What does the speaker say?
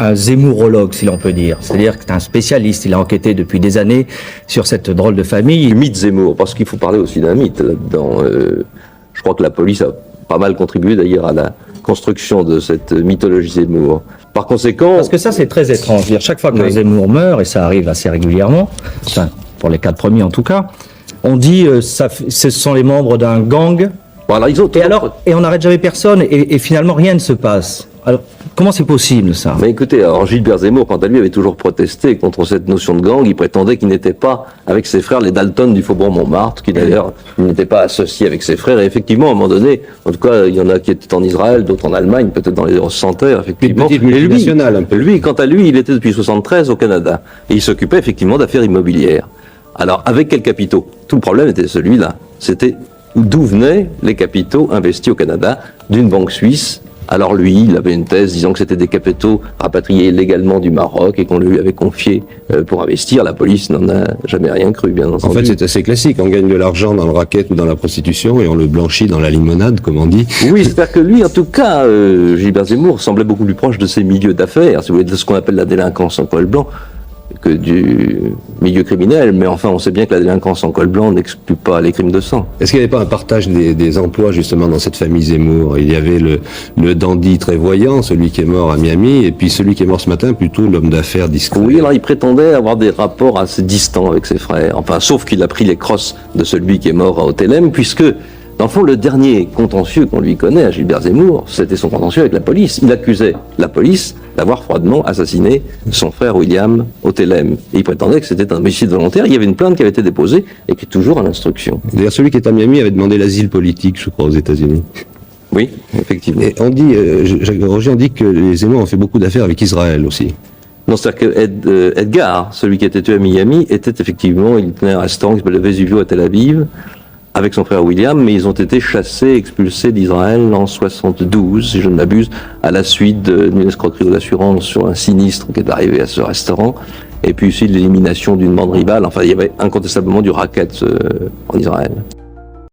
un zemmourologue, si l'on peut dire. C'est-à-dire que c'est un spécialiste. Il a enquêté depuis des années sur cette drôle de famille. Le mythe Zemmour, parce qu'il faut parler aussi d'un mythe là-dedans. Je crois que la police a pas mal contribué d'ailleurs à la construction de cette mythologie Zemmour. Par conséquent... Parce que ça, c'est très étrange. Dire, chaque fois qu'un Zemmour meurt, et ça arrive assez régulièrement, enfin, pour les 4 premiers en tout cas, on dit ce sont les membres d'un gang. Voilà, et on n'arrête jamais personne, et finalement rien ne se passe. Alors, comment c'est possible, ça? Mais écoutez, alors Gilbert Zemmour, quant à lui, avait toujours protesté contre cette notion de gang. Il prétendait qu'il n'était pas, avec ses frères, les Dalton du Faubourg Montmartre, qui d'ailleurs n'étaient pas associés avec ses frères. Et effectivement, à un moment donné, en tout cas, il y en a qui étaient en Israël, d'autres en Allemagne, peut-être dans les 100 terres, effectivement. Une petite multinationale, un peu. Lui, quant à lui, il était depuis 73 au Canada. Et il s'occupait effectivement d'affaires immobilières. Alors, avec quels capitaux? Tout le problème était celui-là. C'était d'où venaient les capitaux investis au Canada d'une banque suisse. Alors lui, il avait une thèse disant que c'était des capitaux rapatriés illégalement du Maroc et qu'on lui avait confié pour investir. La police n'en a jamais rien cru, bien entendu. En fait, c'est assez classique. On gagne de l'argent dans le racket ou dans la prostitution et on le blanchit dans la limonade, comme on dit. Oui, c'est-à-dire que lui, en tout cas, Gilbert Zemmour semblait beaucoup plus proche de ces milieux d'affaires, si vous voulez, de ce qu'on appelle la délinquance en col blanc, que du milieu criminel, mais enfin on sait bien que la délinquance en col blanc n'exclut pas les crimes de sang. Est-ce qu'il n'y avait pas un partage des emplois justement dans cette famille Zemmour? Il y avait le dandy très voyant, celui qui est mort à Miami, et puis celui qui est mort ce matin, plutôt l'homme d'affaires discret. Oui, alors il prétendait avoir des rapports assez distants avec ses frères, enfin sauf qu'il a pris les crosses de celui qui est mort à Haut-Hélène, puisque dans le fond, le dernier contentieux qu'on lui connaît à Gilbert Zemmour, c'était son contentieux avec la police. Il accusait la police d'avoir froidement assassiné son frère William Haut-Hélène. Et il prétendait que c'était un homicide volontaire. Il y avait une plainte qui avait été déposée et qui est toujours à l'instruction. D'ailleurs, celui qui est à Miami avait demandé l'asile politique, je crois, aux États-Unis. Oui, effectivement. Et on dit, Roger, on dit que les Zemmour ont fait beaucoup d'affaires avec Israël aussi. Non, c'est-à-dire que Edgar, celui qui a été tué à Miami, était effectivement, il tenait un restaurant qui s'appelle le Vesuvio à Tel Aviv, avec son frère William, mais ils ont été chassés, expulsés d'Israël en 72, si je ne m'abuse, à la suite d'une escroquerie d'assurance sur un sinistre qui est arrivé à ce restaurant, et puis aussi de l'élimination d'une bande rivale. Enfin, il y avait incontestablement du racket en Israël.